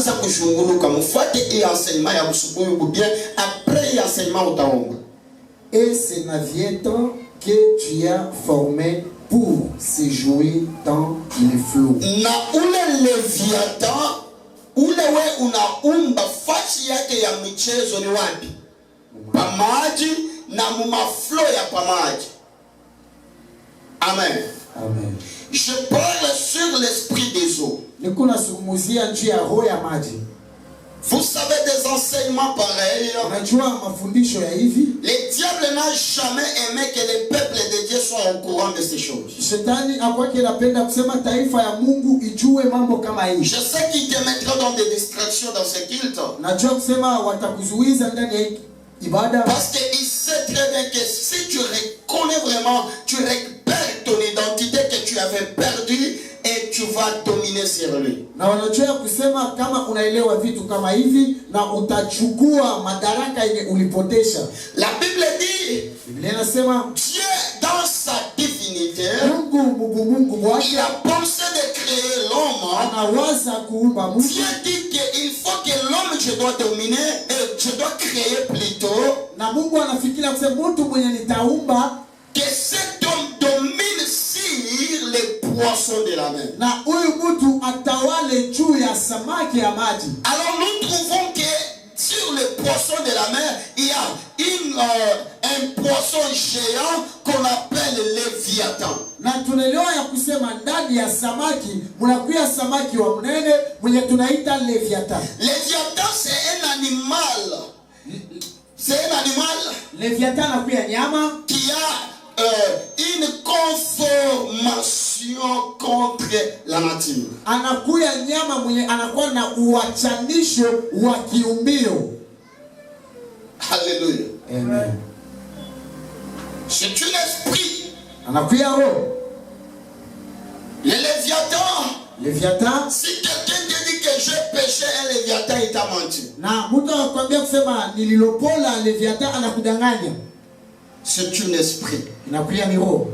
anza kushunguluka mfuate hii enseignement ya busubuhi bien après hii enseignement utaomba. Et c'est Naviator que tu as formé pour se jouer dans les flots. Na ule Leviathan ule we unaumba fashi yake ya michezo ni wapi? Pamaji na mumaflo ya pamaji. Amen. Amen. Je parle sur l'esprit des eaux. Nikuna sungumuzia njia ya roho ya maji. Vous savez des enseignements pareils. Unajua mafundisho ya hivi. Le diable n'a jamais aimé que le peuple de Dieu soit au courant de ces choses. Shetani akwake anapenda kusema taifa ya Mungu ijue mambo kama hii. Je sais qu'il te mettra dans des distractions dans ce culte. Najua kusema watakuzuiza ndani ya ibada. Parce qu'il sait très bien que si tu reconnais vraiment, tu récupères ton identité que tu avais perdue et tu vas dominer sur lui. Na wanajua kusema kama unaelewa vitu kama hivi na utachukua madaraka yenye ulipotesha. La Bible dit, Biblia inasema Dieu dans sa divinité, Mungu il a pensé de créer l'homme. anawaza kuumba mtu. Dieu dit qu'il faut que l'homme, je dois dominer, je dois créer plutôt. Na Mungu anafikiria kusema mtu mwenye nitaumba Que cet homme domine sur les poissons de la mer. na huyu mtu atawale juu ya samaki ya maji. Alors nous trouvons que sur les poissons de la mer, il y a un poisson géant qu'on appelle Léviathan. Na tunaelewa ya kusema ndani ya samaki mnakuya samaki wa mnene mwenye tunaita Leviathan. Léviathan c'est un animal. C'est un animal. Leviathan anakuya nyama Qui a une conformation contre la nature. anakuya nyama mwenye anakuwa na uachanisho wa kiumbio. Alléluia. Amen. C'est un esprit. Anakuya roho. Le Léviathan. Leviathan. Si quelqu'un te dit que j'ai péché un Léviathan, il t'a menti. Na mtu anakuambia kusema nililopola Leviathan anakudanganya. C'est un esprit. Inakuya ni roho.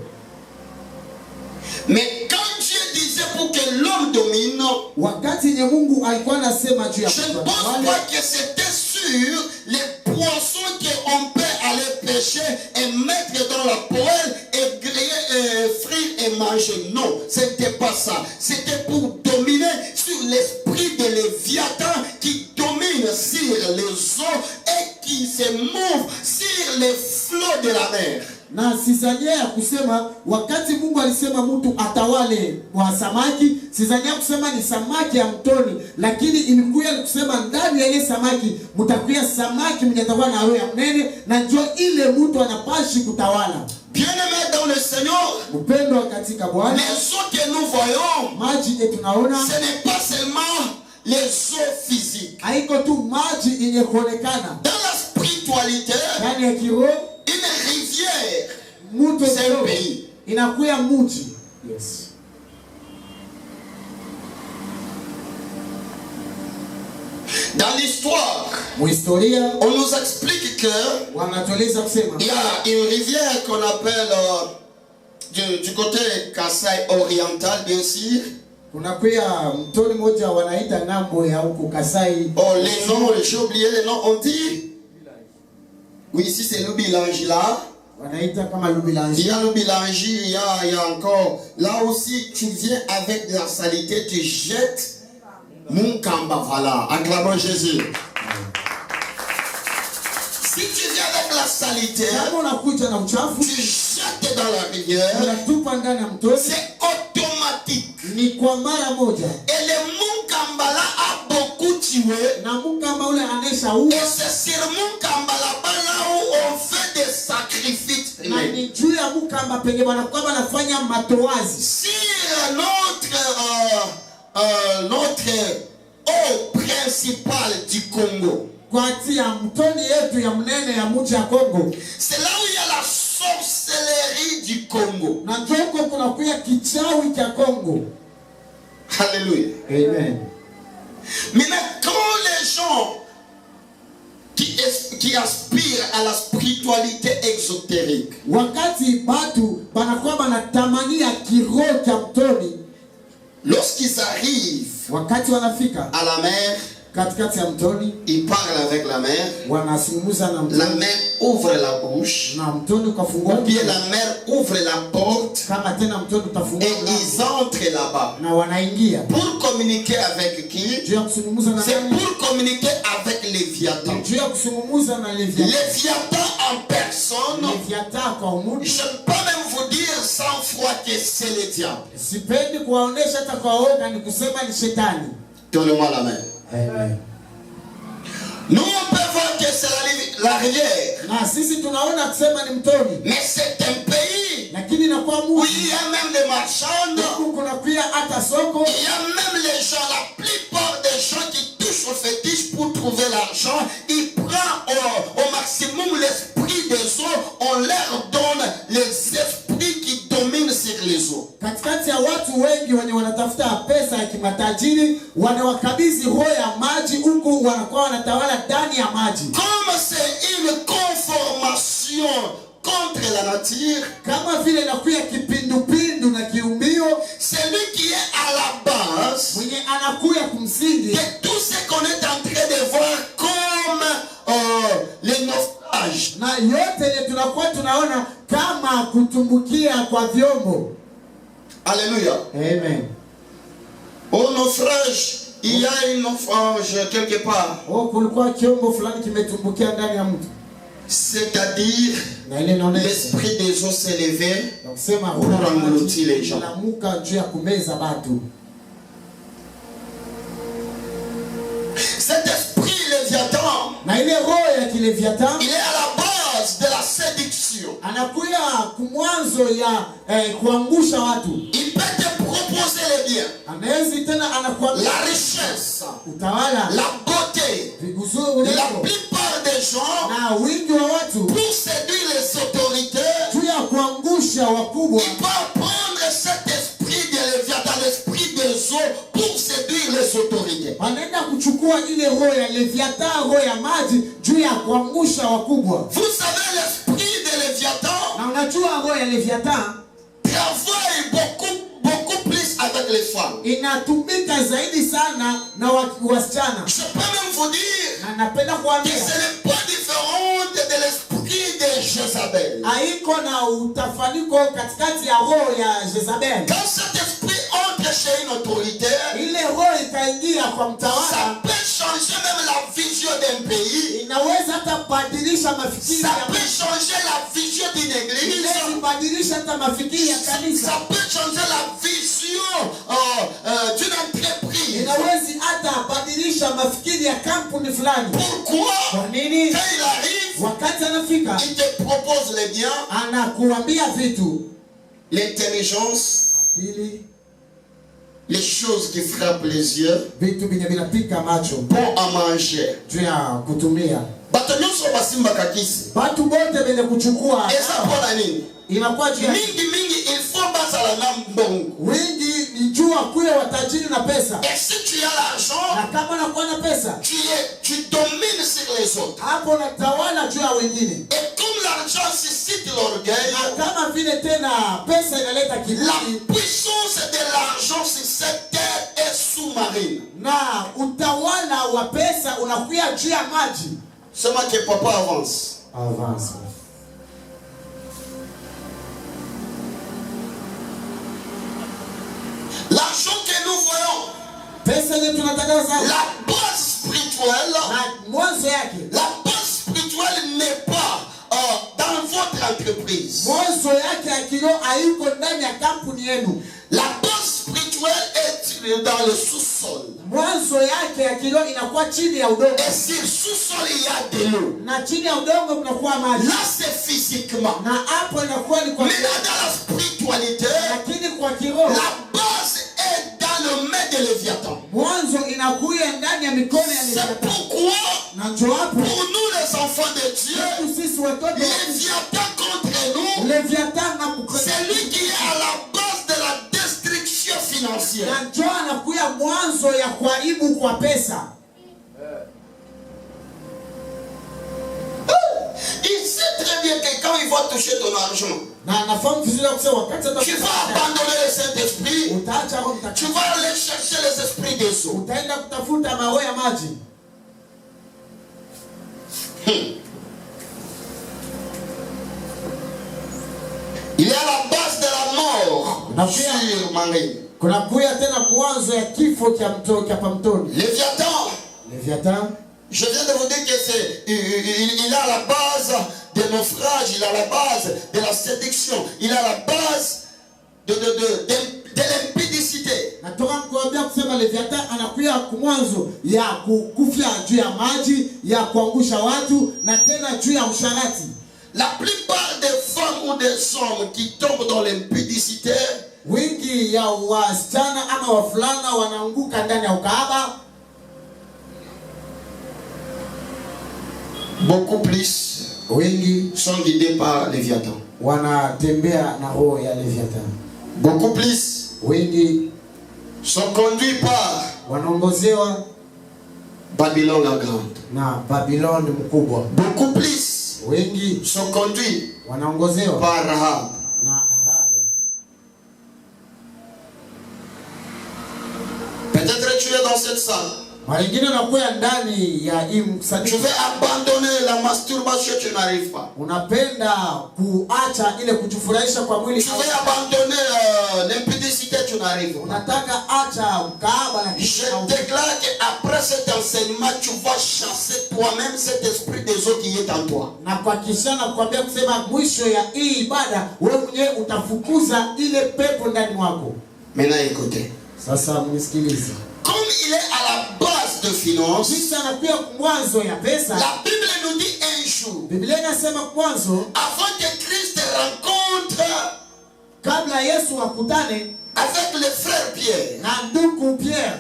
Mais quand Dieu disait pour que l'homme domine, Wakati nye Mungu alikuwa anasema juu ya je ne pense pas que c'était sur les poissons qu'on peut aller pêcher et mettre dans la poêle et griller, frire et manger. Non, c'était pas ça. C'était pour dominer sur l'esprit de Léviathan qui domine sur les eaux et qui se move sur les flots de la mer. Na sizania ya kusema wakati Mungu alisema mtu atawale wa samaki, sizania kusema ni samaki ya mtoni, lakini ilikuwa ni kusema ndani ya ile samaki mtakuya samaki mwenye atakuwa na roho ya mnene na njoo ile mtu anapashi kutawala. Bien-aimés dans le Seigneur, Mpendwa katika Bwana, les eaux que nous voyons, maji tunaona ce n'est pas seulement les eaux physiques. haiko tu maji yenye kuonekana. Dans la spiritualité, Ndani ya kiroho une rivière, mtu c'est un pays. inakuya mji. Yes. Dans l'histoire, Muhistoria on nous explique que wanatueleza kusema il y a une rivière qu'on appelle du côté Kasaï oriental, bien sûr. kunakuya mtoni moja wanaita ngambo ya huko Kasai. Oh, les noms, j'ai oublié les noms, on dit. Oui, ici c'est le bilangi là. Wanaita kama Il Lubilangi. y a le bilangi, il y a encore. Là aussi, tu viens avec de la saleté, tu jettes mon kamba, voilà. Acclamons Jésus. Si tu viens avec la saleté, Kama unakuja na uchafu tu jettes dans la rivière, unatupa ndani ya mtoni, c'est automatique. ni kwa mara moja. Et le Munkambala a beaucoup tué. Na Mungu kama ule anesha Et huo c'est sur Munkambala là où on fait des sacrifices. na ni juu ya Mungu kama penye wanakuwa wanafanya matoazi. Sur notre eau principale du Congo. Kwa ati ya mtoni yetu ya mnene ya mji ya Kongo. C'est là où il y a la sorcellerie du Congo. Na joko kunakuya kichawi cha Kongo. Alléluia. Amen. Maintenant, quand les gens qui aspirent à la spiritualité exotérique, Wakati batu banakuwa banatamania kiroho cha mtoni, lorsqu'ils arrivent wakati wanafika à la mer, katikati ya mtoni, il parle avec la mer. wanazungumza na La mtoni, mer ouvre la bouche. na mtoni ukafungua, Ou bien la mer ouvre la porte kama tena mtoni utafungua et ils entrent là-bas. na wanaingia. Pour communiquer avec qui? Juu ya kuzungumza na C'est nani? pour communiquer avec Léviathan. Juu ya kuzungumza na Leviathan. Léviathan en personne. Leviathan kwa umudu. Je ne peux même vous dire sans foi que c'est le diable. Sipendi kuwaonesha hata kwa woga, ni kusema ni shetani. Donnez-moi la main. Amen. Nous on peut voir que c'est la rivière. Na sisi tunaona kusema ni mtoni, Mais c'est un pays lakini inakuwa où mji. il y a même des marchands. Huku kuna pia hata soko. Il y a même les gens, la plupart des gens qui touchent au fétiche pour trouver l'argent, ils prennent au maximum l'esprit des eaux, on leur donne les esprits qui dominent sur les eaux. Katikati ya watu wengi wenye wanatafuta pesa ya kimatajiri, wanawakabidhi roho ya maji, huku wanakuwa wanatawala ndani ya maji. Comme c'est une conformation contre la nature, Kama vile inakuwa kipindupindu na kiumbio, celui qui est à la base mwenye anakuya kumsingi de tout ce qu'on est en train de voir comme les naufrages. na yote yenye tunakuwa tunaona kama kutumbukia kwa vyombo. Alléluia. Amen. Au naufrage, il y a une naufrage quelque part. Kulikuwa kiombo fulani kimetumbukia ndani ya mtu. C'est-à-dire, Na ile inaonyesha l'esprit des eaux s'est levé kusema pour engloutir les gens. anamuka juu ya kumeza watu. Cet esprit Léviathan, Na ile roho ya Kileviathan il est à la base de la séduction. anakuya kumwanzo ya kuangusha watu. Il peut te proposer les biens, Anawezi tena anakuambia la richesse, utawala, la beauté. viguzuri, La plupart des gens, na wingi wa watu pour séduire les autorités, juu ya kuangusha wakubwa. ils peuvent prendre cet esprit de Léviathan, l'esprit des eaux, pour séduire les autorités. Wanaenda kuchukua ile roho ya Leviathan, roho ya maji, juu ya kuangusha wakubwa. Vous savez, l'esprit de Léviathan Na unajua roho ya Leviathan travaille beaucoup plus avec les femmes. inatumika zaidi sana na wasichana. Je peux même vous dire Na napenda que kuambia ce n'est pas différent de l'esprit de Jézabel. haiko na utafaniko katikati ya roho ya Jezabel. Quand cet esprit entre chez une autorité, Ile roho ikaingia kwa ça mtawala, peut changer même la vision d'un pays. inaweza hata badilisha mafikiri Ça ya peut changer la vision d'une église. inaweza badilisha hata mafikiri ya kanisa. Ça peut changer la vision d'une entreprise. Inaweza hata badilisha mafikiri ya kampuni fulani. Pourquoi? Kwa nini? Quand il arrive, Wakati anafika il te propose les biens, anakuambia vitu, l'intelligence, akili, les choses qui frappent les yeux, vitu vyenye vinapika macho, bon à manger. juu ya kutumia. Bato nyonso basimba kakisi. Watu bote wenye kuchukua Eza pona nini? inakuwa juu ya Mingi il faut bazala na mbongo. wingi, ni juu kuwe watajiri na pesa. Et si tu as l'argent, Na kama unakuwa na pesa, tu domines sur les autres. hapo unatawala juu ya wengine. Et comme l'argent suscite l'orgueil, Na kama vile tena pesa inaleta la kiburi, puissance de l'argent sur cette terre est sous-marine. na utawala wa pesa unakuwa juu ya maji. Seulement que papa avance. Avance. L'argent que nous voyons, Pesa yenye tunatangaza, la base spirituelle, na mwanzo yake, la base spirituelle n'est pas dans votre entreprise. mwanzo yake ya kiroho haiko ndani ya kampuni yenu. La base spirituelle est dans le sous-sol. Mwanzo yake ya kiroho inakuwa chini ya udongo, Et sur le sous-sol, il y a de l'eau. na chini ya udongo kunakuwa maji, Là, c'est physiquement. na hapo inakuwa ni kwa Maintenant, dans la spiritualité, lakini kwa kiroho la base est dans le main de Léviathan. mwanzo inakuwa ndani ya mikono ya C'est Leviathan. pourquoi, Na njoo hapo pour nous les enfants de Dieu, sisi watoto Léviathan contre nous, Leviathan na c'est lui qui est à la base de la destruction financière. na njoo anakuwa mwanzo ya kuharibu kwa pesa. Il sait très bien que quand il va toucher ton argent, Na nafahamu vizuri kusema wakati tu vas abandonner le Saint-Esprit. utaacha Roho Tu Mtakatifu. vas aller chercher les esprits des eaux. Utaenda kutafuta mawe ya maji. Il y a la base de la mort sur Marie. Kuna kuya tena mwanzo ya kifo cha mtoni. Léviathan. Je viens de vous dire que il a la base de naufrage, il a la base de la séduction, il a la base de l'impudicité. Natoka kuambia kusema Léviathan anakuya mwanzo ya kufia juu ya maji, ya kuangusha watu na tena juu ya usharati. La plupart des femmes ou des hommes qui tombent dans l'impudicité, wingi ya wasichana ama wavulana wanaanguka ndani ya ukahaba, beaucoup plus wengi sont guidés par Léviathan. wanatembea na roho ya Léviathan. Beaucoup plus Wengi sont conduits par wanaongozewa Babylone la grande. na Babiloni mkubwa. Beaucoup plus Wengi sont conduits wanaongozewa par Rahab. na Ahab. Peut-être tu es dans cette salle. Mara nyingine unakuwa ndani ya hii Tu mkusanyiko. veux abandonner la masturbation, tu n'arrives pas. Unapenda kuacha ile kujifurahisha kwa mwili. Tu veux abandonner l'impudicité, tu n'arrives pas. Unataka acha ukahaba na Je déclare qu'après cet enseignement, tu vas chasser toi-même cet esprit des eaux qui est en toi. na kwa kisha na kuambia kusema mwisho ya hii ibada wewe mwenyewe utafukuza ile pepo ndani mwako. Maintenant écoutez. Sasa mnisikilize. Comme il est à la base de finances, Sasa anakuwa mwanzo ya pesa. la Bible nous dit un jour, Biblia inasema mwanzo avant que Christ rencontre kabla Yesu akutane avec le frère Pierre, na ndugu Pierre.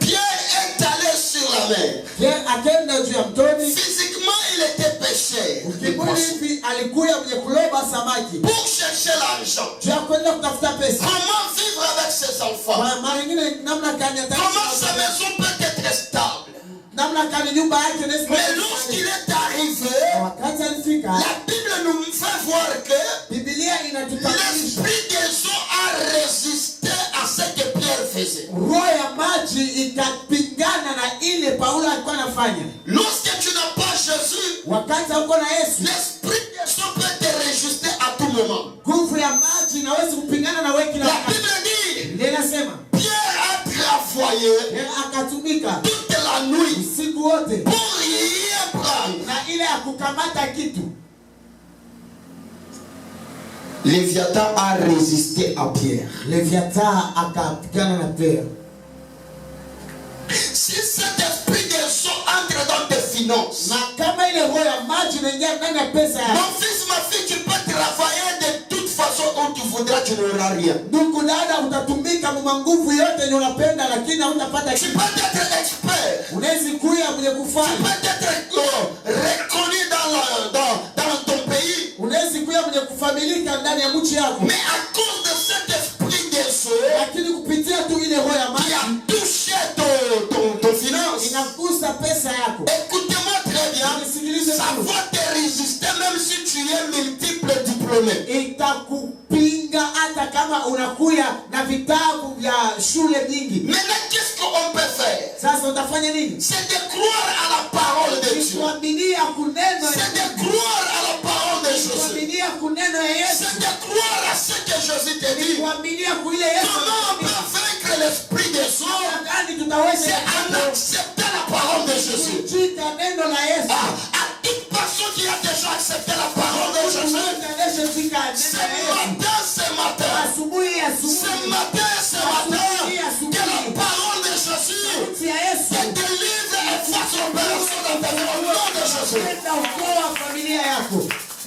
Pierre est allé sur la mer. Pierre akaenda juu ya mtoni. Physiquement, il était pêcheur. Ukimwona hivi alikuya mwenye kuloba samaki. Pour chercher l'argent. Juu ya kwenda kutafuta pesa. Comment vivre avec ses enfants? Mara nyingine namna gani Comment sa maison peut être stable? namna gani nyumba yake inaweza. Mais lorsqu'il est arrivé, wakati alifika, la Bible nous fait voir que Biblia inatufundisha l'esprit des eaux a résisté à ce que Pierre faisait. roho ya maji ikapingana na ile Paulo alikuwa anafanya. Lorsque tu n'as pas Jésus, Wakati uko na Yesu, l'esprit des eaux peut te résister à tout moment. nguvu ya maji inaweza kupingana na wewe kila La wakati. Bible dit, Biblia inasema Pierre a travaillé Pierre akatumika toute la nuit usiku wote pour rien prendre. na ile ya kukamata kitu. Léviathan a résisté à Pierre. Léviathan akapigana na Pierre. Si cet esprit des eaux entre dans tes finances, Na kama ile roho ya maji inaingia ndani ya pesa yako, mon fils, ma fille, tu peux travailler de toute façon où tu voudras, tu n'auras rien. ndugu dada, utatumika kwa nguvu yote yenye unapenda, lakini hautapata Tu kitu. peux être expert. Unaweza kuya mwenye Tu kufanya, peux être reconnu dans ton pays. unaweza kuya mwenye kufamilika ndani ya mchi yako, Mais à cause de cet esprit des eaux lakini kupitia tu ile roho ya qui maji a touché ton finance, inagusa pesa yako. écoutez-moi très bien, ça va te résister même si tu es multiple diplômé. Itakupinga hata kama unakuya na vitabu vya shule nyingi. Maintenant, qu'est-ce qu'on peut faire? Sasa utafanya nini? C'est de croire à la parole de Dieu. Kuaminia kuneno, C'est de croire à la parole de Jésus. kuaminia kuneno ya Yesu, C'est de croire à ce que Jésus te dit. kuaminia kuile Yesu. Comment on peut vaincre l'esprit des eaux? Gani tutaweza C'est en acceptant la parole de Jésus. kushika neno la Yesu. À toute personne qui a déjà accepté la parole de Jésus, ce matin, asubuhi que la parole de Jésus te délivre et fasse opération dans ta vie au nom de Jésus.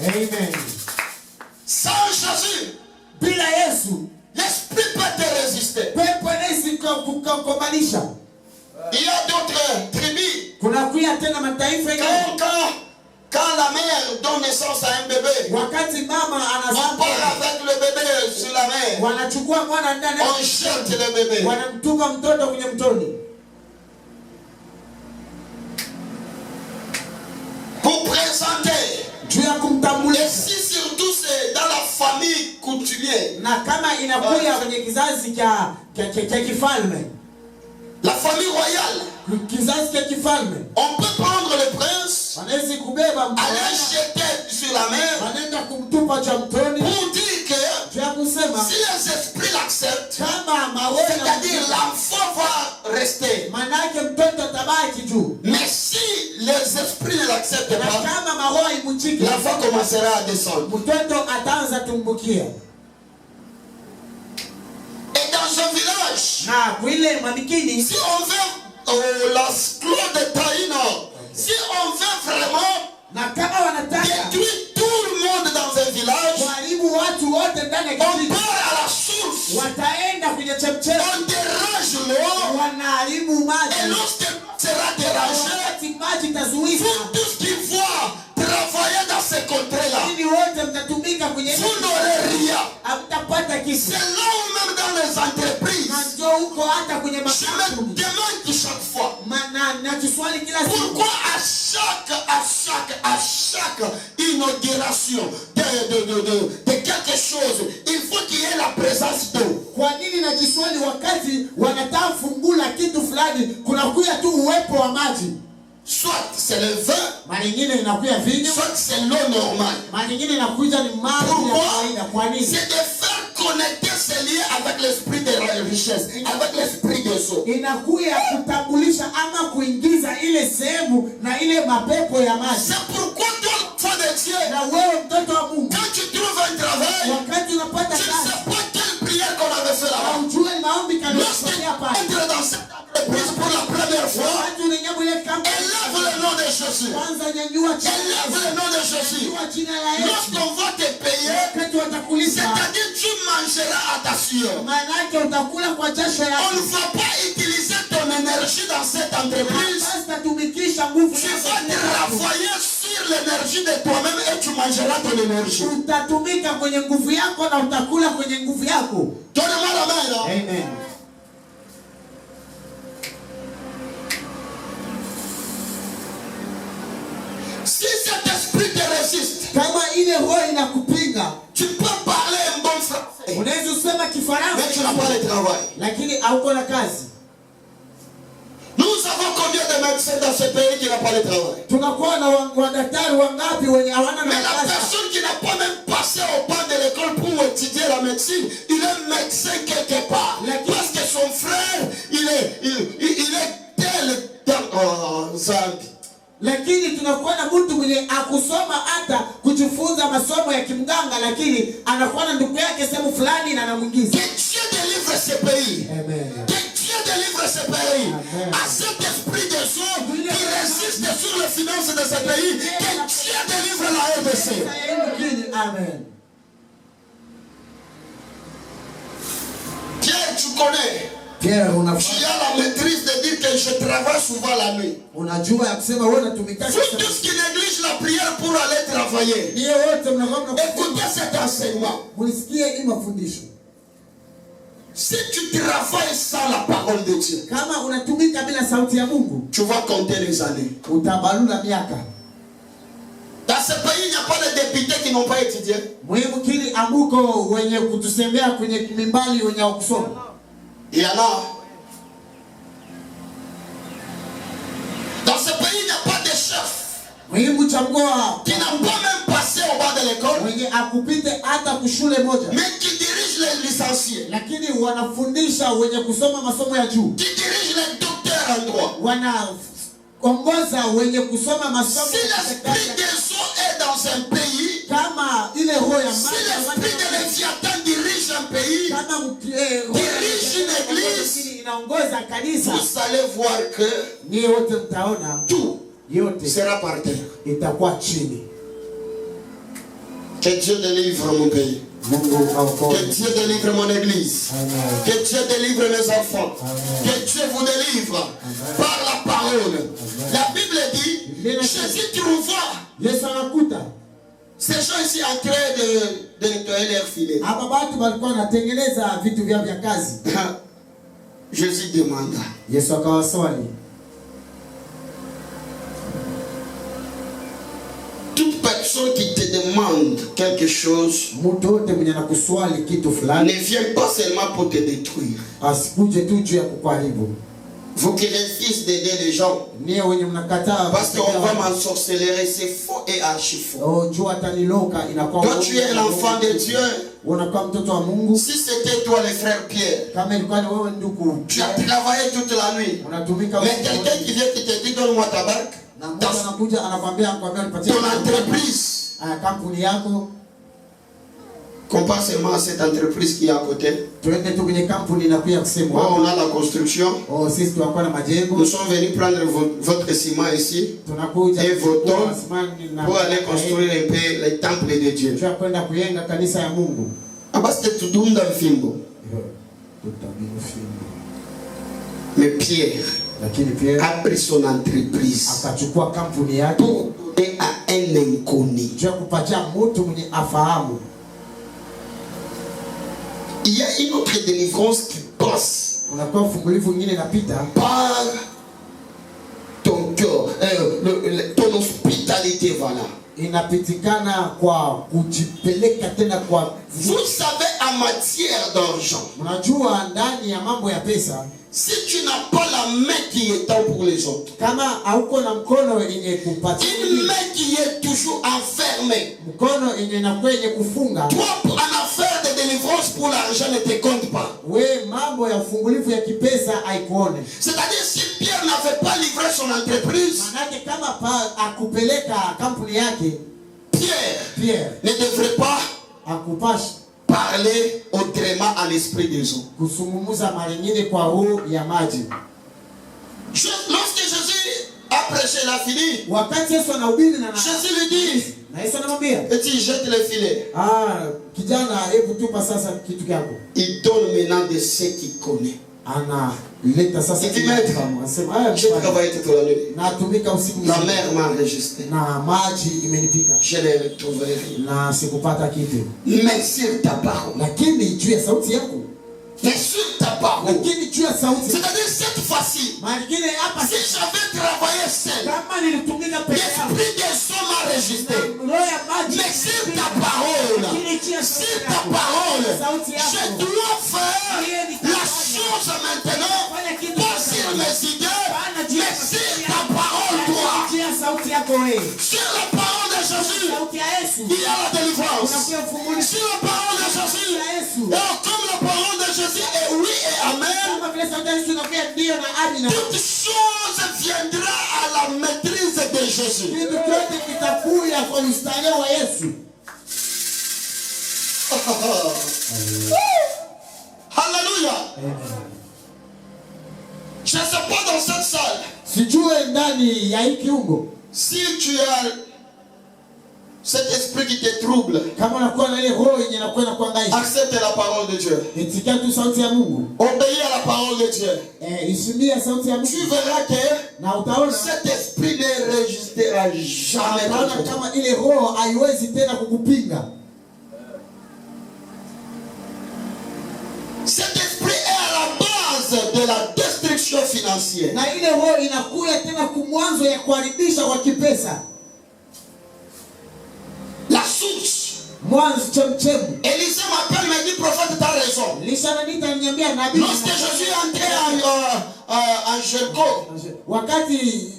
Amen. Sans Jésus, Bila Yesu l'esprit peut te résister. pepo inaweza kukukomanisha. Il y a d'autres tribus. Kuna kuya tena mataifa Quand la mère donne naissance à un bébé, wakati mama on anazaa part avec le bébé sur la mer. wanachukua mwana ndani, On jette le bébé. wanamtupa mtoto kwenye mtoni Pour c'est dans la famille coutumière, na kama inakuja kwenye kizazi cha kifalme, la famille royale, kizazi cha kifalme, on peut prendre le prince, wanaweza kubeba aller jeter sur la mer, wanaenda kumtupa cha mtoni, pour dire que ya kusema si les esprits l'acceptent, kama maroho, c'est-à-dire l'enfant va rester. manake mtoto atabaki juu. Mais si les esprits ne l'acceptent Na pas, kama maroho imuchiki, l'enfant commencera à descendre. mtoto ataanza tumbukia. Et dans un village, Na kwile mamikini, si on veut la clôt de Taïna, si on veut vraiment na kama wanataka détruire tout le monde dans un village, kuharibu watu wote ndani ya on kijiji, part à la source, wataenda kwenye chemchemi, on dérange l'eau, wanaharibu et maji. lorsque sera dérangé, Wakati maji itazuizwa, vous tous qui voient travailler dans ces contrées-là, ili wote mtatumika kwenye vous n'aurez rien. hamtapata kitu. C'est là où même dans les entreprises, Na ndio huko hata kwenye je me makampuni. demande chaque fois, Na kiswali kila siku, pourquoi à chaque inauguration de quelque chose, il faut qu'il y ait la présence d'eau. kwa nini na kiswali wakati wanataka fungula kitu fulani kunakuya tu uwepo wa maji? Soit c'est le vin, Mara nyingine inakuya vinyo, soit c'est l'eau normale. mara nyingine inakuja ni maji ya Pourquoi? kawaida. Kwa nini? C'est de faire connecter ces liens avec l'esprit de la richesse, avec l'esprit des eaux. Inakuya kutambulisha ama kuingiza ile sehemu na ile mapepo ya maji. C'est pourquoi toi, l'enfant de Dieu, Na wewe mtoto wa Mungu, quand tu trouves un travail, wakati unapata tu ne kazi, sais pas quelle prière qu'on avait fait là-bas. haujue maombi Lorsque tu kanayofanyia pale. entres dans cette entreprise pour la première fois, Wakati unaingia ile kampuni, élève le nom de Jésus. kwanza nyanyua Élève le nom de Jésus. nyanyua jina la Yesu. Lorsqu'on va te payer, Wakati watakulipa, c'est-à-dire tu mangeras à ta sueur. maana yake utakula kwa jasho On yako. ne va pas utiliser ton énergie dans cette entreprise. Basi tatumikisha nguvu Tu yako vas kila travailler sur l'énergie de toi-même et tu mangeras ton énergie. siku. Utatumika kwenye nguvu yako na utakula kwenye nguvu yako. Donnez-moi la main là. Amen. Si cet esprit te résiste, Kama ile roho inakupinga, tu peux parler un bon français, unaweza usema mais tu n'as Kifaransa pas le travail. lakini hauko na kazi. Nous avons combien de médecins dans ce pays qui n'ont pas le travail? Tunakuwa na wadaktari wangapi wenye hawana Mais na la kazi? personne qui n'a pas même passé au banc de l'école pour étudier la médecine, il est médecin quelque part. Parce que son frère, il est tel dans Zambie. Lakini tunakuwa na mtu mwenye akusoma hata kujifunza masomo ya kimganga, lakini anakuwa na ndugu yake sehemu fulani na anamuingiza. Que Dieu délivre ce pays. Amen. Que Dieu délivre ce pays. Amen. À cet esprit de soi qui résiste sur les finances de ce pays. Que Dieu délivre la RDC. Amen. Pierre, tu connais. Pierre, Tu as la maîtrise de dire que je travaille souvent la nuit. unajua ya kusema wewe unatumika Vous tous qui négligent la prière pour aller travailler, Niye wote mnakuwa écoutez cet enseignement. mlisikie hii mafundisho. Si tu travailles sans la parole de Dieu, Kama unatumika bila sauti ya Mungu, tu vas compter les années. utabalula miaka. Dans ce pays, il n'y a pas de députés qui n'ont pas étudié. Muhimu kili amuko wenye kutusembea kwenye mimbali wenye kusoma. Il y en a. Dans ce pays, il n'y a pas de chef Muhimu chagua qui n'a pas même passé au bas de l'école, wenye akupite hata kushule moja, mais qui dirige les licenciés, lakini wanafundisha wenye kusoma masomo ya juu, qui dirige les docteurs en droit. wanaongoza wenye kusoma masomo Si ya l'esprit serikali. des eaux est dans un pays, Kama ile roho ya si maji l'esprit de Léviathan dirige un pays, kama dirige une église, inaongoza kanisa, vous allez voir que nyie wote mtaona tout yote sera par terre. itakuwa chini. Que Dieu délivre mon pays. Mungu aokoe. Que Dieu délivre mon église. Amen. Que Dieu délivre mes enfants. Amen. Que Dieu vous délivre par la parole. La Bible dit, Jésus trouva Yesu anakuta ces gens ici en train de nettoyer leur filet. hapa watu walikuwa wanatengeneza vitu vyao vya kazi. Jésus demanda, Yesu akawaswali, toute personne personne qui te demande quelque chose mtu wote mwenye anakuswali kitu ne fulani vient pas seulement pour te détruire. asikuje tu juu ya kukuharibu. Vous qui refusez d'aider les gens Niye wenye mnakataa parce qu'on va m'ensorceler, c'est faux et archi faux. oh, juu ataniloka inakuwa Toi tu es l'enfant de Dieu. unakuwa mtoto wa Mungu. Si c'était toi le frère Pierre, Kama ilikuwa ni wewe ndugu, tu as travaillé toute la nuit. unatumika Mais usiku quelqu'un wote. qui vient qui te dit donne-moi ta banque, Na mtu anakuja anakwambia nipatie ton entreprise, kampuni yako, compare seulement à cette entreprise qui est à côté. tuende tu kwenye kampuni na pia Oh, kusema on a la construction. oh, sisi tunakuwa na majengo, Nous sommes venus prendre votre ciment ici tunakuja et vos kuchukua tons simani na pour aller construire un peu les temples de Dieu. tunakwenda kwenda kujenga kanisa ya Mungu. Abaste tudunda mfimbo. Mais Pierre Lakini Pierre a pris son entreprise akachukua kampuni yake pour donner à un inconnu. juu ya kupatia mtu mwenye afahamu. Il y a une autre délivrance qui passe Unakuwa ufungulivu mwingine inapita par ton cœur, ton hospitalité, voilà. inapitikana kwa kujipeleka tena kwa Vous savez, en matière d'argent, unajua, ndani ya mambo ya pesa, si tu n'as pas la main qui étend pour les autres, kama hauko na mkono yenye kupatia, une main qui est toujours enfermée, mkono yenye inakuwa yenye kufunga, toi en affaire de délivrance pour l'argent ne te compte pas. we mambo ya ufungulivu ya kipesa haikuone. C'est-à-dire, si Pierre n'avait pas livré son entreprise, Manake kama akupeleka kampuni yake, Pierre ne devrait pas akupashi parler autrement à l'esprit des eaux. kusungumuza mara nyingine kwa roho ya maji. Lorsque Jésus a prêché la fini, Wakati Yesu anahubiri na Jésus lui dit, Yesu anamwambia, petit, jette le filet. kijana, hebu tupa sasa kitu kyako. Il donne maintenant de ce qu'il connaît. Analeta sasa Il dit, maître, j'ai travaillé toute la nuit. natumika usiku La mzima mer m'a enregistré. na maji imenipika Je ne retrouvé rien. na sikupata kitu, Mais sur ta parole. lakini juu ya sauti yako, Mais sur ta parole. lakini juu ya sauti. C'est-à-dire, cette fois-ci, Mara nyingine hapa, si j'avais travaillé seul, kama nilitumika peke yangu, l'esprit des hommes m'a enregistré. roho ya maji, Mais sur ta parole, lakini juu ya sur sauti ta yako, parole, sauti je yako, dois faire la chose maintenant, pas sur mes idées, mais sur ta parole, toi. juu ya sauti yako wewe. Sur la parole de Jésus, Sauti ya Yesu il y a la délivrance. unakuwa ufungulivu. Sur la parole de Jésus, et comme la parole de Jésus est oui et amen, Kama vile sauti ya Yesu inakuwa ndio na amina, toute chose viendra à la maîtrise de Jésus. kitu chote kitakuja kwa mstari wa Yesu. Alléluia. Je ne sais pas dans cette salle, Sijue ndani ya hii kiungo, si tu as cet esprit qui te trouble, kama unakuwa na ile roho yenye inakuwa inakuangaisha, accepte la parole de Dieu. itikia tu sauti ya Mungu, Obéis à la parole de Dieu. isimbia sauti ya Tu Mungu, verras que na utaona cet esprit ne résistera jamais utaona contre toi. kama ile roho haiwezi tena kukupinga. Cet esprit est à la base de la destruction financière. Na ile roho inakuja tena kumwanzo ya kuharibisha kwa kipesa, La source. mwanzo chemchemu. Élisée m'appelle, me dit, prophète, tu as raison. Lishananita niambia nabii, Lorsque Jésus est entré en Jéricho, wakati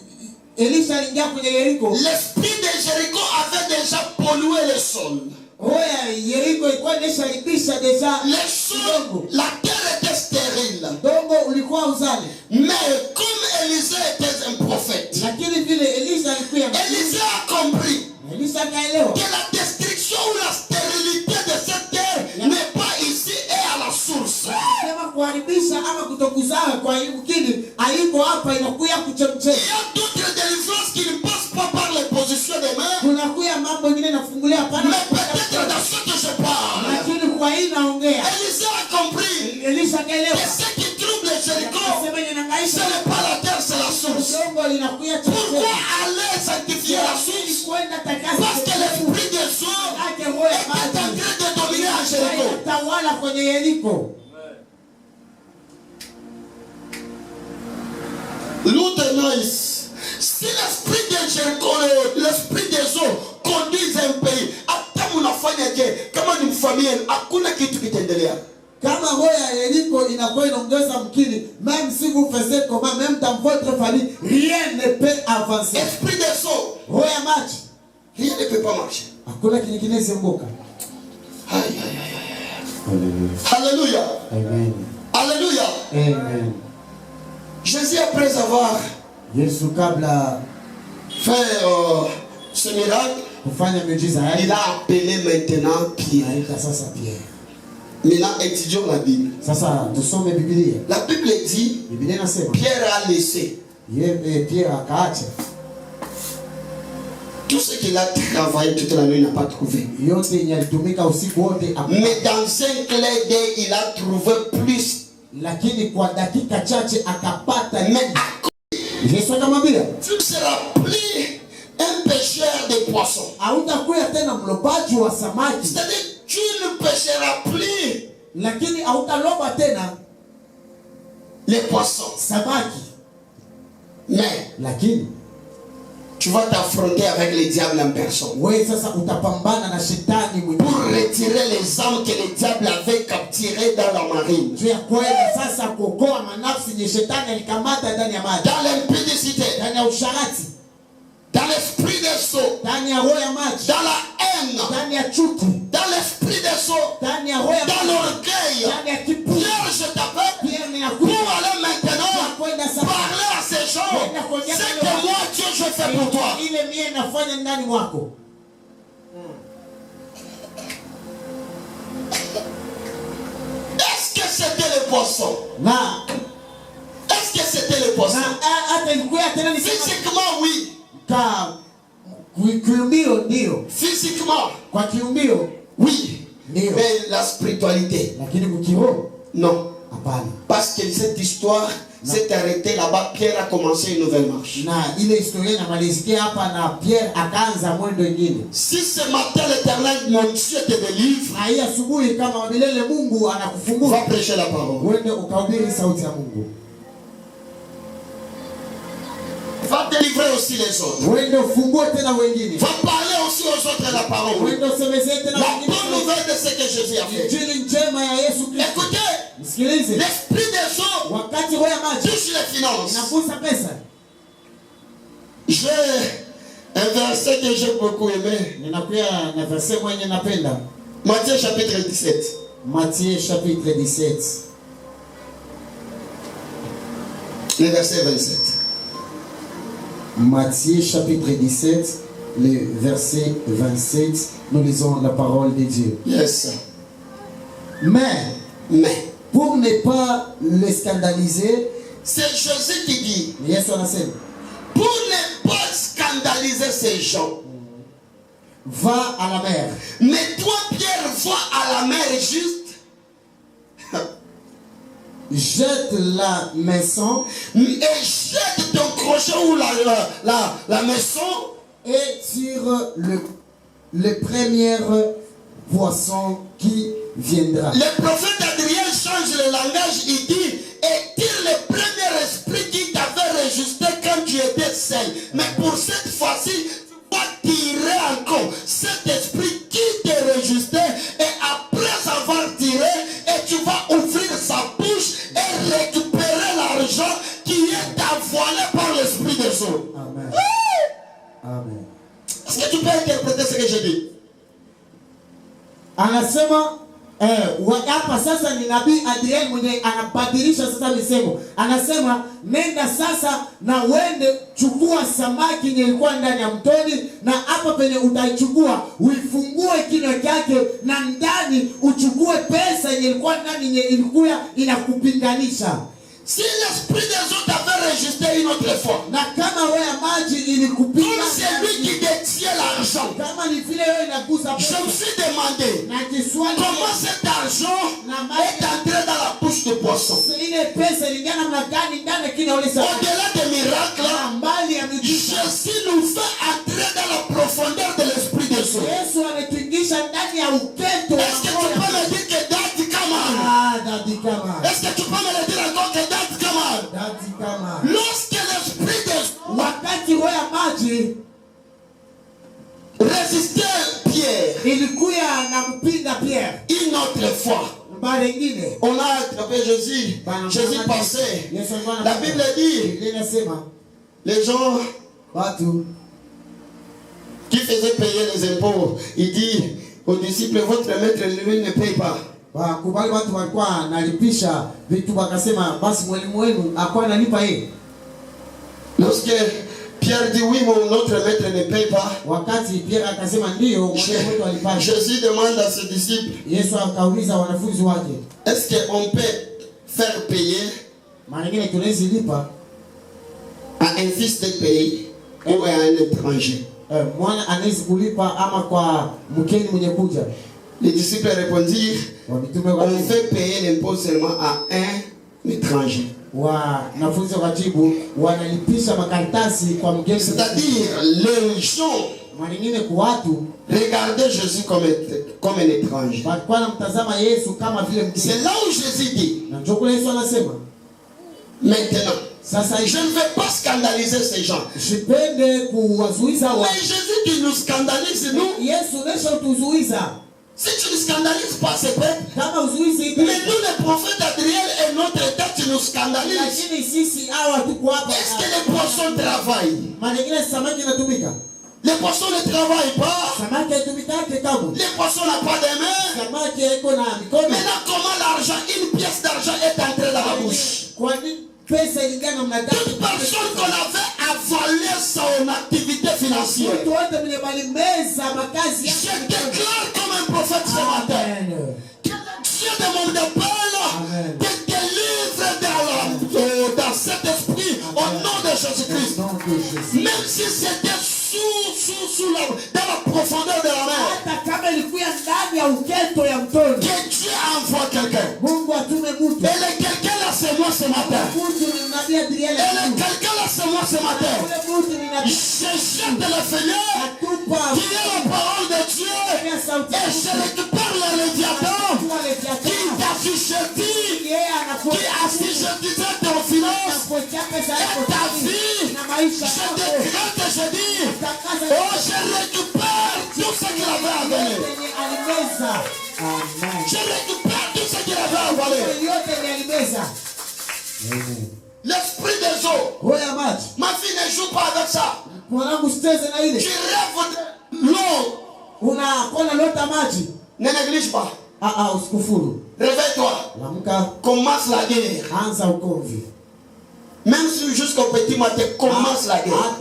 Elisha aliingia kwenye Yeriko, l'esprit de Jéricho avait déjà pollué le sol. roho ya Yeriko ilikuwa imesharibisha deja Le sol, la terre était stérile. dongo ulikuwa uzani. Mais comme Élisée était un prophète, Lakini vile Elisha alikuwa, Élisée a compris Elisha akaelewa que la destruction ou la stérilité de cette terre n'est pas ici et à la source. sema kuharibisha ama kutokuzaa kwa yumkini haiko hapa, inakuya Il kuchemchema. y a d'autres délivrances qui ne passent pas par les positions des mains, Kunakuya mambo mengine nafungulia mais hapana, peut-être dans ce que je parle. lakini kwa hii naongea. Élisée a compris Elisha que akaelewa, ce qui trouble Jéricho, sema yenye ce nangaisha n'est pas la terre, c'est la source. dongo linakuya Pourquoi chemchema. aller sanctifier la source? Kwenda takasa Parce que l'esprit des eaux yake roho ya est en train maji de dominer à Jéricho. tawala kwenye Yeriko. L'autre noise. Si l'esprit de Jéricho, l'esprit des eaux conduisent un pays, hata mnafanya je, kama ni familia, hakuna kitu kitaendelea. Kama roho ya Yeriko inakuwa inaongeza mkili, même si vous faisiez comment, même dans votre famille, rien ne peut avancer. Esprit de saut, Roho ya maji, rien ne peut pas marcher. hakuna kitu kinachozunguka. Aïe, aïe, aïe. Alléluia. Amen. Alléluia. Amen. Jésus, après avoir Yesu kabla fait ce miracle, kufanya miujiza il haya, a appelé maintenant Pierre. aita sasa Pierre. Maintenant, étudions la Bible. Sasa tusome Biblia. La Bible dit, Biblia inasema Pierre a laissé Pierre akaacha tout ce qu'il a travaillé toute la nuit, il n'a pas trouvé. yote yenye alitumika usiku wote, Mais dans un clin d'œil, il a trouvé plus. lakini kwa dakika chache akapata. Mais Yesu akamwambia, tu ne seras plus un pêcheur de poissons. hautakuwa tena mlobaji wa samaki, C'est-à-dire, tu ne pêcheras plus lakini hautaloba tena les poissons. samaki, Mais lakini tu vas t'affronter avec le diable en personne. wewe sasa utapambana na shetani Pour mwenyewe retirer les âmes que le diable avait capturées dans la marine. juu ya kwenda sasa kuokoa manafsi yenye shetani alikamata ndani ya maji, Dans l'impudicité, ndani ya usharati, dans l'esprit des sots, ndani ya roho ya maji, dans la haine, ndani ya chuki, dans l'esprit des sots, ndani ya roho ya dans maji, l'orgueil. ndani ya kiburi. Pierre, je t'appelle Pierre pour ninakuja aller maintenant kwenda sasa parler à ces gens. C'est que moi, Dieu, je fais pour toi. ile mie nafanya ndani mwako. Est-ce que c'était le poisson? Na Est-ce que c'était le poisson? hata ilikuwa tena ni Physiquement, oui. ka kiumbio, ndio Physiquement, kwa kiumbio oui. ndio, Mais la spiritualité, lakini kukiroho non. hapana. Parce que cette histoire s'est arrêtée là-bas. Pierre a commencé une nouvelle marche. Na ile historia inamalizikia hapa na Pierre akaanza mwendo mwingine. Si ce matin l'Éternel, mon Dieu, te délivre, Na hii asubuhi kama milele Mungu va anakufungua, prêcher la parole. uende ukahubiri sauti ya Mungu, Va délivrer aussi les autres. uende ufungue tena wengine, Va parler aussi aux autres la parole. uende usemezee tena La wengine bonne nouvelle de ce que Jésus a fait. injili njema ya Yesu Kristo. Écoutez, Msikilize, l'esprit des eaux wakati roho ya maji touche les finances. inagusa pesa. J'ai un verset que j'ai beaucoup aimé. Ninakuya na verse mwenye napenda, Matthieu chapitre 17. Matthieu chapitre 17 Le verset 27. Matthieu chapitre 17, le verset 27, nous lisons la parole de Dieu. Yes. Mais, Mais, pour ne pas les scandaliser, c'est Jésus qui dit, Yesu anasema, pour ne pas scandaliser ces gens, va à la mer. mais toi Pierre, va à la mer juste, Jette la maison et jette ton crochet ou la maison, et tire le premier poisson qui viendra. le prophète Adrien change le langage, il dit, et tire le premier esprit qui t'avait rejeté quand tu étais seul. Mais pour cette fois-ci, tu vas tirer encore cet esprit qui te rejeté, et après avoir tiré, et tu vas ouvrir sa bouche et récupérer l'argent qui est envoyé par l'esprit des eaux. Amen. Amen. Est-ce que tu peux interpréter ce que je dis? Anasema hapa sasa ni nabii Adriel mwenye anabadilisha sasa misemo. Anasema nenda sasa na uende chukua samaki yenye ilikuwa ndani ya mtoni, na hapa penye utaichukua uifungue kinywa chake, na ndani uchukue pesa yenye ilikuwa ndani yenye ilikuwa inakupinganisha. Si l'esprit des eaux t'avait rejeté une autre fois, Na kama roho ya maji comme ilikupinga, c'est lui qui détient l'argent, kama ni vile wewe inagusa je pesa me suis demandé na kiswali, comment cet argent est entré dans la bouche de poisson. ile pesa ilingana namna gani ndani ya kinywa ule samaki. Au-delà des miracles, Mbali ya miujiza, Jésus nous fait entrer dans la profondeur de l'esprit des eaux. Yesu ametuingisha ndani ya uketo wa Est-ce que tu roho ya peux me dire que Daddy come on? Dadi kama. Est-ce que tu peux me le dire encore que Daddy come on? Dadi kama. Lorsque l'esprit des eaux Wakati roho ya maji résistait ilikuya na mpinga Pierre. Une autre fois, Mara nyingine on a attrapé Jésus. Jésus passait. La Bible dit, linasema les gens watu qui faisaient payer les impôts, il dit aux disciples, votre maître lui ne paye pas. wakubali watu walikuwa nalipisha vitu, wakasema basi mwalimu wenu akwa analipa yeye. Lorsque Pierre dit oui, notre maître ne paye pas, Wakati Pierre akasema ndio mwalimu wetu alipa. Jésus demande à ses disciples, Yesu akauliza wanafunzi wake, est-ce qu'on peut faire payer mara nyingine tunaweza lipa à un fils de pays ou à un étranger? mwana anaweza kulipa ama kwa mkeni mwenye kuja? Les disciples répondirent, on fait payer l'impôt seulement à un étranger. Wanafunzi wajibu wanalipisha makaratasi kwa mgeni. C'est-à-dire les gens mara nyingine kwa watu regardaient Jésus comme un étranger. walikuwa wanamtazama Yesu kama vile mgeni. C'est là où Jésus dit, Na ndio kule Yesu anasema maintenant, sasa je ne vais pas scandaliser ces gens. sipende kuwazuiza wa Mais Jésus qui nous scandalise, nous, Yesu nesho tuzuiza si tu ne scandalises pas ces peuples, kama uzuizi. mais nous les prophètes Adriel et notre état, tu nous scandalises. Lakini sisi hawa tuko hapa. Est-ce que les poissons travaillent? Mara nyingine samaki inatumika. Les poissons ne travaillent pas. Samaki haitumikake kamwe. Les poissons n'ont pas de mains. Samaki haiko na mikono. Maintenant, comment l'argent, une pièce d'argent est entrée dans la bouche? Kwa nini pesa ilingana namna gani? Toute personne qu'on avait avalé son activité financière. Mtu wote mwenye balimeza makazi Je yake. déclare comme un prophète ce matin que Dieu de mon appel te délivre dans cet esprit au nom de Jésus-Christ. Même si c'était dans la profondeur de la mer, Hata kama ilikuwa ndani ya uketo ya mtoni. que Dieu envoie quelqu'un. Mungu atume mtu. Et le quelqu'un là, c'est moi ce matin. Mtu ni nabii Adriel. Et le quelqu'un là, c'est moi ce matin. Ule mtu ni nabii. Je jette le Seigneur Atupa. qui est la parole de Dieu. Et je récupère le Léviathan qui t'affiche-t-il, qui affiche-t-il ton finance et ta vie. Je décrète et je dis, oh, je récupère tout ce qu'il avait avalé. Je récupère tout ce qu'il avait avalé. L'esprit des eaux. Ma fille ne joue pas avec ça. Tu rêves de l'eau. Ne néglige pas. Réveille-toi. Commence la guerre. Même si jusqu'au petit matin, commence la guerre.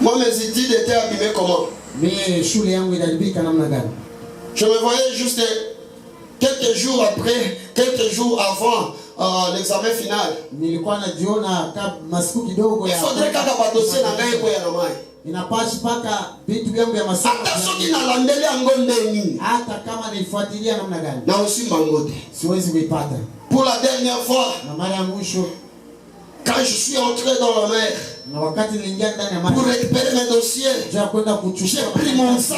Moi, mes études étaient abîmées comment? Je me voyais juste quelques jours après, quelques jours avant l'examen final. Il faudrait qu'à dossier na ngai kwa na mai. Inapashi paka vitu vyangu vya masomo. Hata soki na landele angonde nini. Hata kama naifuatilia namna gani. Na usimbangote. Siwezi kuipata. Pour la dernière fois, na mara ya mwisho, quand je suis entré dans la mer, na wakati niliingia ndani ya maji pour récupérer mes dossiers, j'ai pris mon sac.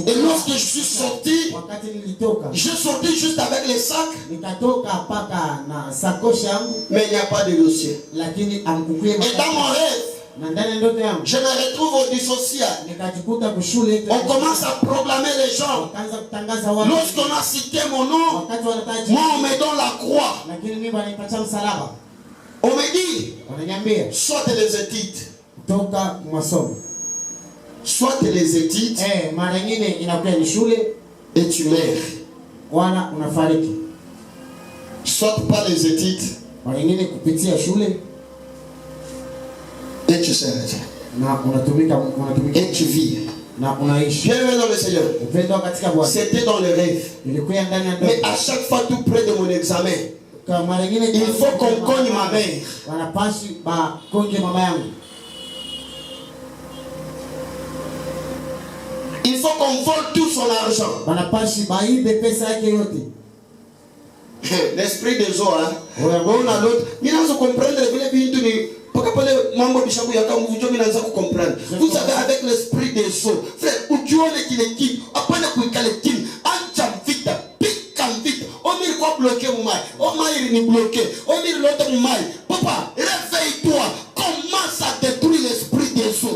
Et lorsque je suis sorti, wakati nilitoka, j'ai sorti juste avec les sacs. Nikatoka paka na sakoshi yangu, mais il n'y a pas de dossier. Lakini amkukuye. Et dans mon rêve, je me retrouve au dissocial. On commence à proclamer les gens. Lorsqu'on a cité mon nom, moi on me donne la croix. On me dit, soit les études, soit les études, et tu meurs. Soit pas les études, et tu seras et tu vis. Bienvenue dans le Seigneur. C'était dans le rêve. Mais à chaque fois, tout près de mon examen, il faut qu'on cogne ma mère. Il faut qu'on vole tout son argent. L'esprit des eaux, hein. On a l'autre. Mais là, je comprends vous savez, avec l'esprit des eaux, frère, où tu es qui les quitte, après le coup, les quitte, en jam vite, pique comme vite, on m'a quoi bloqué, on m'a bloqué, on m'a l'autre maille. Papa, réveille-toi, commence à détruire l'esprit des eaux.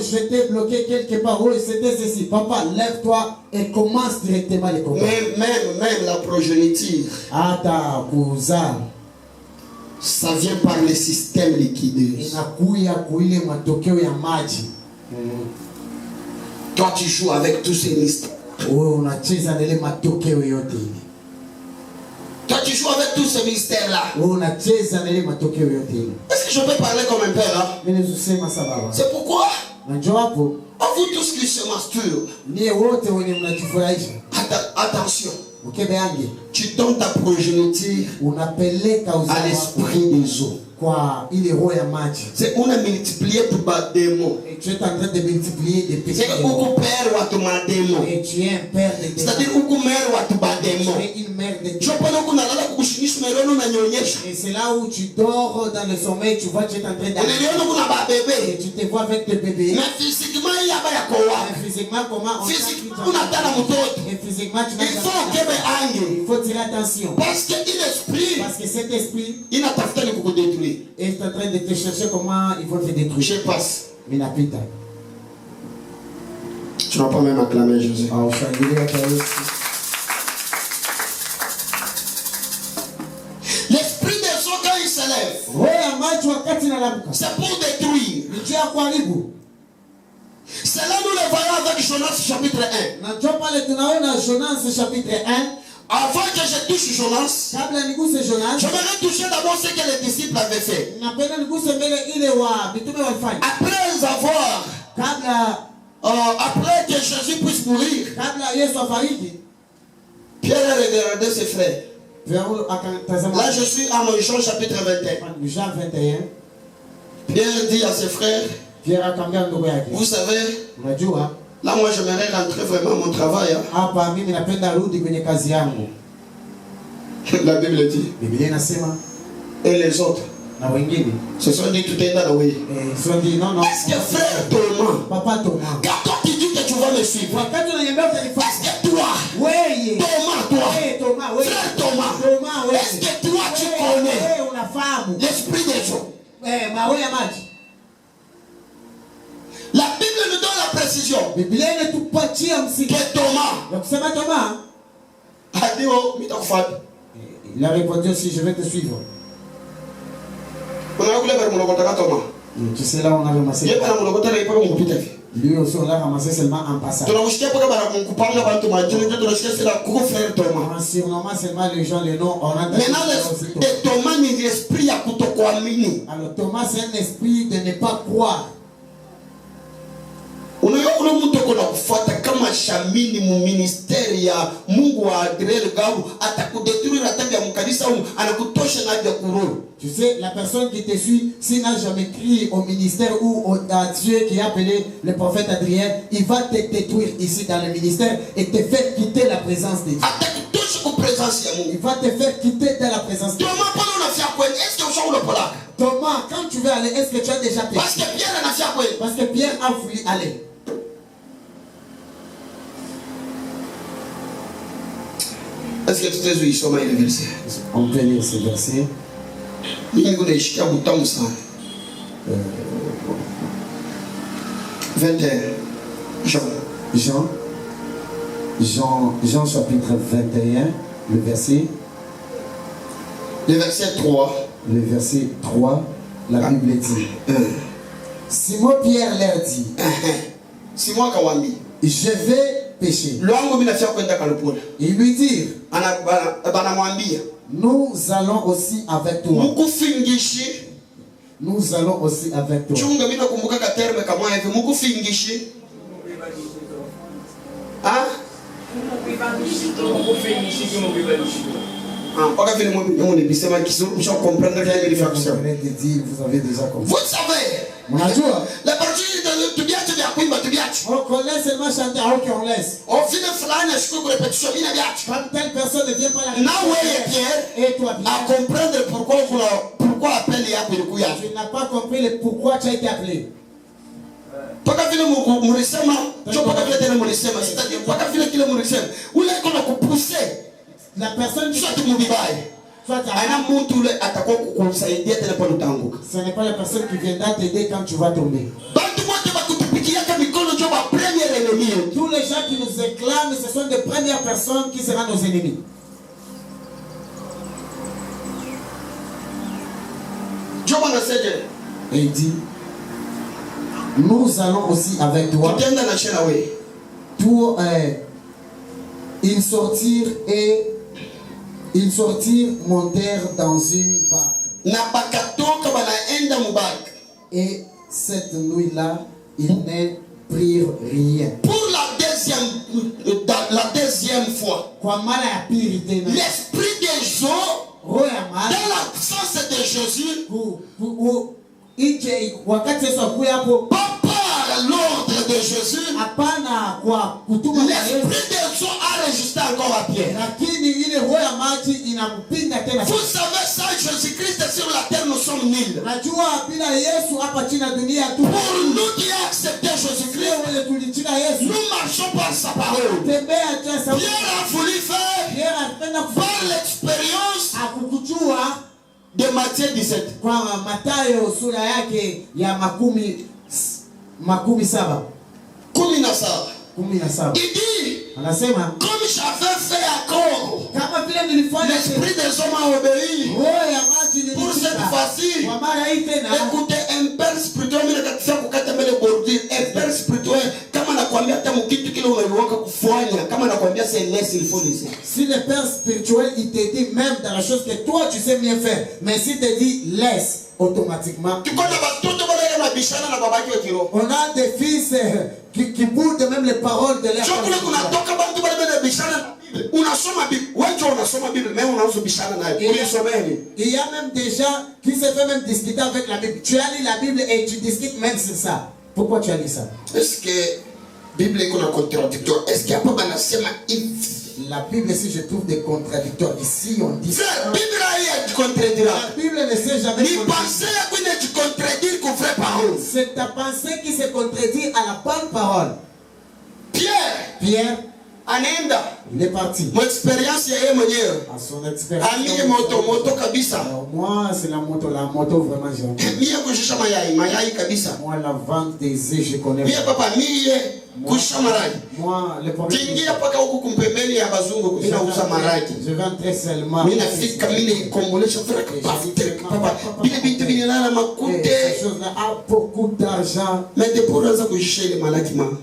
j'étais bloqué quelque part, oh, c'était ceci. Papa, lève-toi et commence directement les combats. Même la progéniture, Ata kuzaa ça vient par le système liquideux. inakuya kuile matokeo ya maji. Toi, tu joues avec tous ces mystères. Wewe unacheza na ile matokeo yote ile. Toi, tu joues avec tous ces mystères-là. Wewe unacheza na ile matokeo yote ile. Est-ce que je peux parler comme un père, hein? Mimi nizusema sababu. C'est pourquoi, Unajua hapo à vous tous qui se masturbent, nie wote wenye mnajifurahisha. attention, Mkebe yange tu donnes ta progéniture unapeleka à uzao l'esprit des eaux. kwa ile roho ya maji. C'est on a multiplié tout bas des mots. Et tu es en train de multiplier des C'est petits que beaucoup père ou à tout bas des mots. et tu es un père de démons. C'est-à-dire beaucoup mère ou à tout bas des Tu mots. es une mère de Je démons. pense qu'on a là la couchinisme et l'on a nyonyesha. Et c'est là où tu dors dans le sommeil, tu vois, tu es en train On est d'aller. là on a pas Et bébé. tu te vois avec tes bébés. Mais physiquement il y a pas ya kowa. Mais physiquement, comment on Physiquement on a dans la moto. Et physiquement, tu n'as Il faut jamais- qu'il y ait un Il faut tirer attention. parce que l'esprit Parce que cet esprit il n'a pas fait de beaucoup détruire. est en train de te chercher comment il faut te détruire. Je passe. Minapita. Tu n'as pas même acclamé Jésus. Ah, ushangilia kwa Yesu. L'esprit des eaux quand il s'élève, Roho ya maji wakati inalamuka. c'est pour détruire. Ni njia ya kuharibu. C'est là nous le voyons avec Jonas chapitre 1. Na ndio pale tunaona Jonas chapitre 1. Avant que je touche Jonas, Kabla niguse Jonas, j'aimerais toucher d'abord ce que les disciples avaient fait. napenda niguse mbele ile wa mitume walifanya. Après avoir, après que Jésus puisse mourir, Kabla Yesu afariki, Pierre a regardé ses frères. Paulo akatazama. Là, je suis à Jean chapitre 21. Jean 21. Pierre dit à ses frères, Pierre akamwambia ndugu yake, vous savez, unajua là moi j'aimerais rentrer vraiment à mon travail. Hein. hapa mimi napenda rudi kwenye kazi yangu. La Bible dit. Biblia inasema Et les autres, na wengine se sont dit tout est dans oui. sio ndio? Non, non. Est-ce que frère Thomas, Papa Thomas, quand toi tu dis que tu vas me suivre, wakati unaniambia utanifuata est-ce que toi, wewe, Thomas, toi, Thomas, wewe, frère Thomas, Thomas, wewe, est-ce que toi tu connais wewe unafahamu l'esprit des eaux? mawe ya maji? La Bible nous donne la précision Biblia inatupatia msingi que Thomas ya kusema Thomas, a dit oh, mitafati. il a répondu aussi, je vais te suivre. On a voulu faire mon Thomas. Tu sais là on a ramassé. Yeye bana mlokota na ipo kupita hivi. Lui aussi on l'a ramassé seulement en passant. Tunamshikia paka bana mkupanga bantu majini ndio tunashikia sila kuko frère Thomas. En surnommant seulement les gens les noms, on a Maintenant le Thomas ni l'esprit ya kutokuamini. Alors Thomas c'est un esprit de ne pas croire. Unayo ule mtu kuna kufuata kama shamini mu ministeri ya Mungu wa Adrel Gabu atakudetruire hata ya mkanisa au anakutosha na haja kururu. Tu sais, la personne qui te suit, s'il n'a jamais crié au ministère ou à Dieu qui a appelé le prophète Adrien, il va te détruire ici dans le ministère et te faire quitter la présence de Dieu. Il va te faire quitter dans la présence de Dieu. Thomas, quand tu veux aller, est-ce que tu as déjà péché? Parce que Pierre a voulu aller. Est-ce que tu t'es joué sur le verset? On peut lire ce verset. Mungu naishikia butamu sana. 21. Jean chapitre 21, le verset. Le verset 3. Le verset 3, la Bible dit. Simon Pierre leur dit. Simon Kawambi. Je vais pécher. Ils lui dirent. Nous allons aussi avec toi. Nous allons aussi avec toi. Hein? Vous savez, la partie de Tubiache de Akwimba Tubiache. On connaît seulement chanter à qui on laisse. On finit flan à ce que répétition bien biache. Quand telle personne ne vient pas la Pierre, et toi bien. à comprendre pourquoi appelle les appels de Kouya. Tu n'as pas compris le pourquoi tu as été appelé. Pas qu'à finir mon récemment, tu n'as pas qu'à finir mon récemment, c'est-à-dire pas qu'à finir mon récemment. Où est-ce qu'on a poussé? La personne soit tu m'oublies. Ce n'est pas la personne qui viendra t'aider quand tu vas tomber. sont ma première ennemie. Tous les gens qui nous éclament, ce sont des premières personnes qui seront nos ennemis. Et il dit, nous allons aussi avec toi pour ils sortirent, montèrent dans une barque. Et cette nuit-là, ils ne prirent rien. Pour la deuxième fois, l'esprit des gens, dans l'absence de Jésus, par l'ordre de Jésus, l'esprit des gens a résisté encore à Pierre. Vous savez ça, Jésus-Christ est sur la terre, nous sommes nuls. Pour nous qui avons accepté Jésus-Christ, nous marchons par sa parole. Pierre a voulu faire par l'expérience de Matthieu 17. Il dit, comme j'avais fait accord, l'esprit des hommes a obéi. Pour cette fois-ci, écoutez, un père spirituel, un père spirituel, si le père spirituel il te dit même dans la chose que toi tu sais bien faire, mais s'il te dit laisse, automatiquement on a des fils qui boudent même les paroles de leur il y a même des gens qui se font même discuter avec la Bible. Tu as lu la Bible et tu discutes même sur ça. Pourquoi tu as lu ça? Est-ce que la Bible est contradictoire? Est-ce qu'il y a pas la Bible, si je trouve des contradicteurs ici, on dit ça. La Bible ne sait jamais contredire. C'est ta pensée qui se contredit à la bonne parole. Pierre, il est parti. Mon expérience est à son expérience. Alors, moi, c'est la moto vraiment j'aime. Moi, la vente des œufs, je connais. Moi, le problème. Je vais entrer seulement. Ces choses-là a beaucoup d'argent.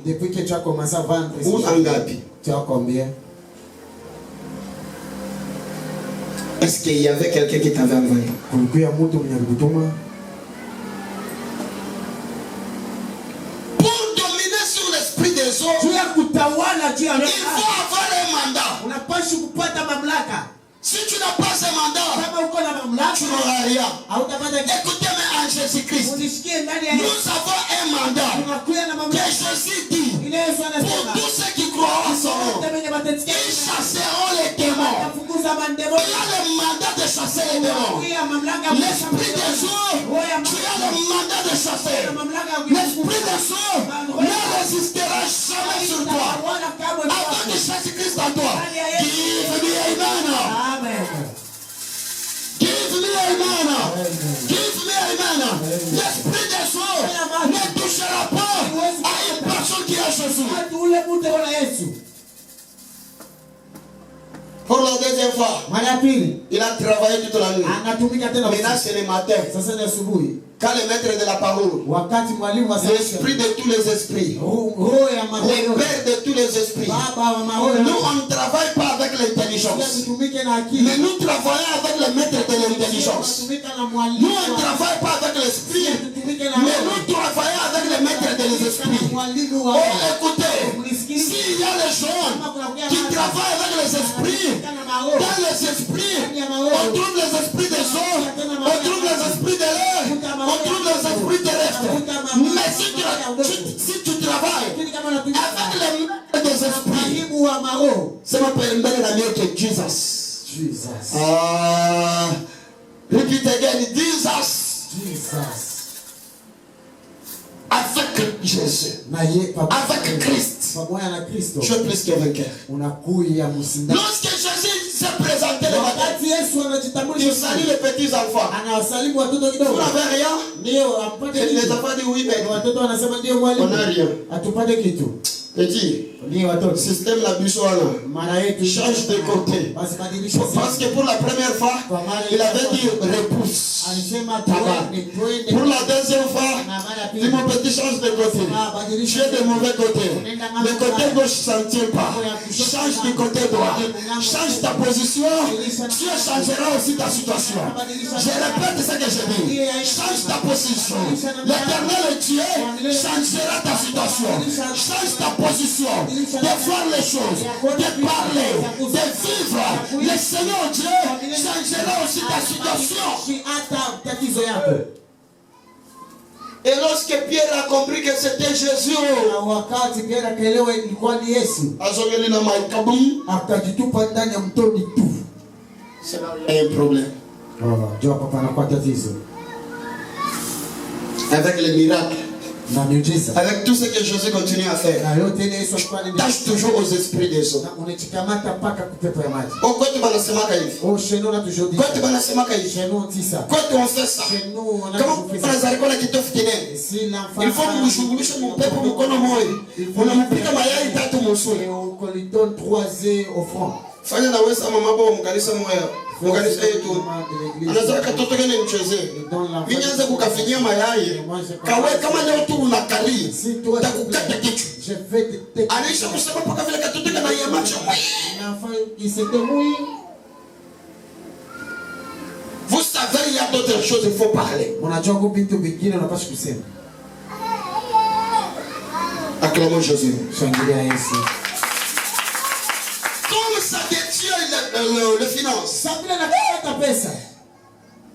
Depuis que tu as commencé à vendre, tu as combien? Est-ce qu'il y avait quelqu'un qui t'avait envoyé? Il faut avoir un mandat. Si tu n'as pas ce mandat, tu n'auras rien. Écoutez-moi en Jésus-Christ. Nous avons un mandat que Jésus dit pour tous ceux qui croient en son nom. Ils chasseront les démons. Il a le mandat de chasser les démons. L'esprit des eaux, tu as le mandat de chasser. L'esprit des eaux ne résistera jamais sur toi. Avant que Jésus-Christ en toi. Give me amen. Give me amen. Give me amen. L'esprit des eaux ne touchera pas à une personne qui a Jésus. Pour la deuxième fois, il a travaillé toute la nuit. Maintenant c'est le matin. Quand le maître de la parole, l'esprit de tous les esprits, le père de tous les esprits, nous on ne travaille pas avec l'intelligence, mais nous travaillons avec le maître de l'intelligence. Nous on ne travaille pas avec l'esprit, mais nous travaillons avec le maître des esprits. Oh écoutez, s'il y a les gens qui travaillent avec les esprits, dans les esprits, on trouve les esprits des hommes, on trouve les esprits de l'air, on trouve les esprits terrestres. Mais si tu travailles avec les maîtres des esprits, c'est ma première amie que Jesus. Repeat again, Jesus. Avec Jésus, avec Christ, tu es plus que vainqueur. Lorsque Jésus s'est présenté le matin, Yesu Il anajitambulisha. salue les petits enfants. Anawasalimu watoto Vous kidogo. n'avez rien? Ndio apate Les kitu. enfants disent oui, mais Watoto wanasema ndio on mwalimu. n'a rien. Atupate kitu. Petit, Ndio watoto. le système la bisoana. Mara yetu Change de côté. basi badilisha Parce sisi. que pour la première fois, il avait dit repousse. Alisema Tabac. twende. Pour la deuxième fois, Na mara dis pili. mon petit, change de côté. Tu es de mauvais côté. Le côté gauche ne s'en tient pas. Change du côté droit. Change ta position. Dieu changera aussi ta situation. Je répète ce que je dis. Change ta position. L'éternel est Dieu changera ta situation. Change ta position. De voir les choses. De parler. De vivre. Le Seigneur Dieu changera aussi ta situation. Hata tatizo yako. Et lorsque Pierre a compris que c'était Jésus, Na wakati Pierre akaelewa ilikuwa ni Yesu, azongeli na maikabum, akajitupa ndani ya mtoni tu. c'est là où il y a un problème. Jua papa anakuwa tatizo. Avec les miracles, Na miujiza. avec tout ce que Jésus continue à faire, Na yote ile Yesu alikuwa ni tâche toujours aux esprits des hommes. na unachikamata mpaka kupepo ya maji. Kwetu banasemaka hivi, Oh, chez nous on a toujours dit. kwetu banasemaka hivi, Chez nous on dit ça. kwetu on fait ça. Chez nous on a Kama toujours fait ça. unazalikuwa na kitofu kinene, Et si l'enfant il faut mshughulishe mpepo mkono moja, unampika mayai tatu musuli. et on lui donne 3 œufs au front. Fanya na wewe sama mambo mkanisa moja, mkanisa yetu. Anazaa katoto kene mchezee. Vinyanza kukafinyia mayai. Kawe kama leo tu unakali. Takukata kichwa. Je vais te Anaisha kusema paka vile katoto kana yamacha. l'enfant il s'était mouillé. Vous savez, il y a d'autres choses, il faut parler. Unajua kwa vitu vingine unapaswa kusema. Acclamons Jésus. Shangilia Yesu. Comme ça détient le finance. Sabila na kupata pesa.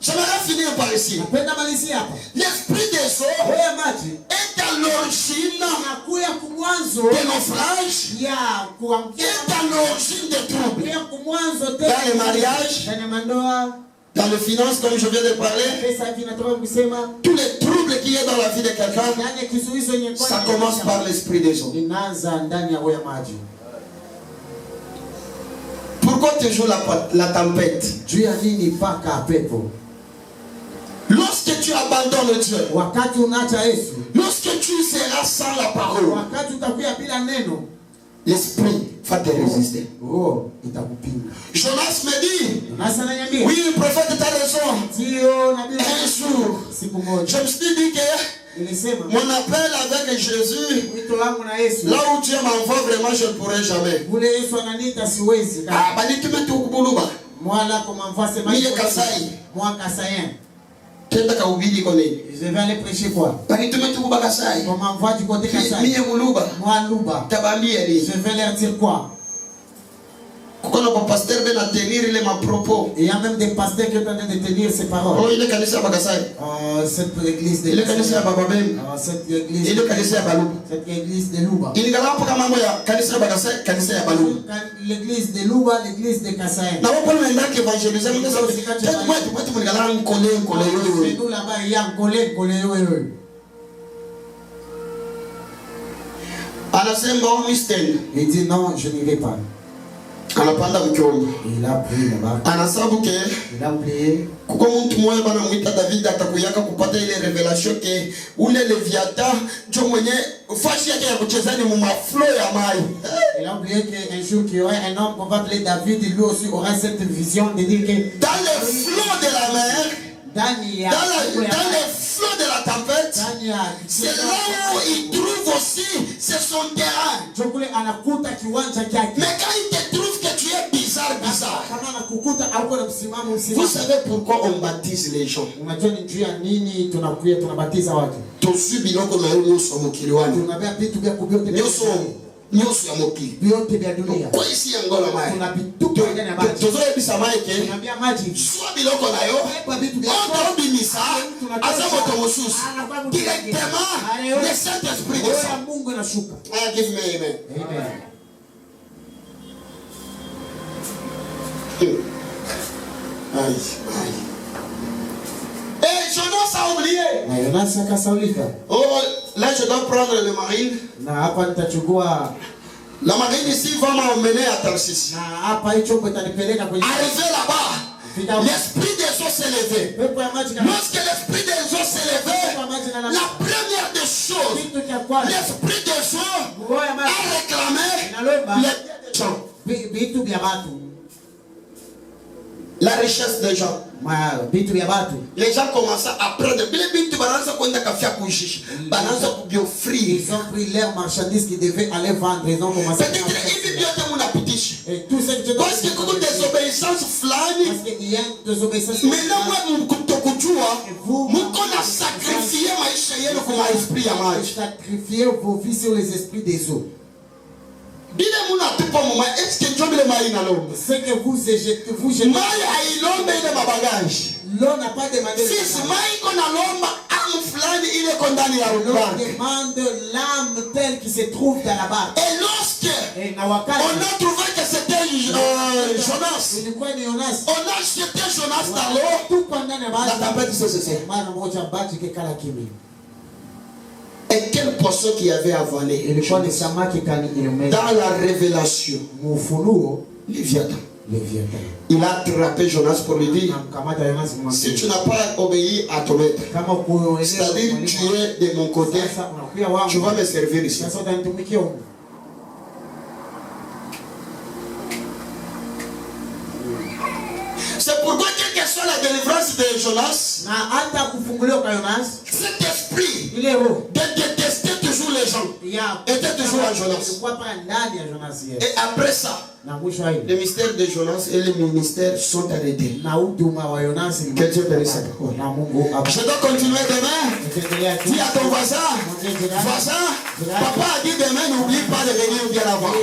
J'aimerais finir par ici. Napenda malizi hapa. L'esprit des eaux Wewe maji est à l'origine inakuya kumwanzo des naufrages, ya kuamkia est à l'origine des troubles. ya kumwanzo Dans les tena mariages, ndani ya mandoa. dans les finances, comme je viens de parler, Pesa hivi natoka kusema tous les troubles qu'il y a dans la vie de quelqu'un, ndani ya kizuizo yenye kwa ça commence par l'esprit des eaux. inaanza ndani ya wewe maji. Pourquoi toujours la tempête? Juu ya nini paka pepo? Lorsque tu abandonnes Dieu, Wakati unaacha Yesu, lorsque tu seras sans la parole, wakati utakuwa bila neno, l'esprit va te résister. roho itakupinga. Jonas me dit, Nasa ananiambia, oui, le prophète t'a raison. ndio nabii Un jour, siku moja je me suis dit que nilisema mon appel avec Jésus, wito wangu na Yesu, là où Dieu m'envoie vraiment, je ne pourrai jamais. ule Yesu ananiita siwezi kama Ah, banitume tu kubuluba. mwala kwa mvua sema Mie Kasai. mwaka sayen. Tenda kahubiri kwa nini? Je vais aller prêcher quoi? Banitume tu kuba Kasai. Kwa mvua du côté Kasai. Mie muluba. Moi Luba. Tabambia ni. Je vais leur dire quoi? Kukono kwa pasteur ben tenir ile ma propos. Il y a même des pasteurs qui sont en train de tenir ces Oh, paroles. ile kanisa ya Kasai. Cette église de Ile kanisa ya Baba Ben. cette église Ile kanisa ya Baluba. cette église de Luba. Iligalapo kama mambo ya kanisa ya Kasai, kanisa ya Baluba. L'église de Luba, l'église de Kasai. Na wapo wanaenda évangéliser mimi sasa. Tatu mwetu mligala nkole C'est yoyo. nous là-bas, il y a un collègue, Anasema Mr. il dit non, je n'irai pas. Anapanda mkioni. Il a prié là-bas. Anasabu ke Il a prié. kuko mtu mmoja bana mwita David atakuyaka kupata ile revelation ke ule Leviathan ndio mwenye fashi yake ya kucheza ni mumaflo ya mai. Il a oublié qu'un jour qu'il y aurait un homme qu'on va appeler David, lui aussi aura cette vision de dire que Dans les flots de la mer, dans les flots de la tempête, c'est là où il trouve aussi, c'est son terrain. Mais quand il te trouve que tu es bizarre, vous savez pourquoi on baptise les gens? Tosu biloko na yo nyoso mokili wana. Nyoso ya mokili. Kwa isi ya ngola mai. Tozo ebisa mai ke. Swa biloko na yo. Oto bimisa. Aza moto mosusu. Directement, le Saint-Esprit descend. Ah, give me amen. Amen. Aïe, aïe. Et Jonas a oublié. Oh, là je dois prendre le marine. La marine ici va m'emmener à Tarsis. Arrivé là-bas, l'esprit des eaux s'est levé. Lorsque l'esprit des eaux s'est levé, la première des choses, l'esprit des eaux a réclamé les biens des gens. La richesse des gens. Les gens commencent à prendre. Ils ont pris leurs marchandises qu'ils devaient aller vendre. Ils ont commencé à et tout ce que parce qu'il y a une désobéissance flâne. Maintenant, vous a sacrifié sacrifier vos vies sur les esprits des eaux. Est-ce que ce que vous jetez, l'eau n'a pas demandé l'eau demande l'âme telle qui se trouve dans la barque. Et lorsque on a trouvé que c'était Jonas, on a jeté Jonas dans l'eau, la tempête s'est cessée. Et quel poisson qui avait avalé dans la révélation, Léviathan. Il a attrapé Jonas pour lui dire, si tu n'as pas obéi à ton maître, c'est-à-dire tu es de mon côté, tu vas me servir ici. C'est pourquoi quelle que soit la délivrance de Jonas, cet esprit de détester toujours les gens était toujours en Jonas. Et après ça, le mystère de Jonas et le ministère sont arrêtés. Que Dieu bénisse sa parole. Je dois continuer demain. Dis à ton voisin, papa a dit demain, n'oublie pas de venir bien avant.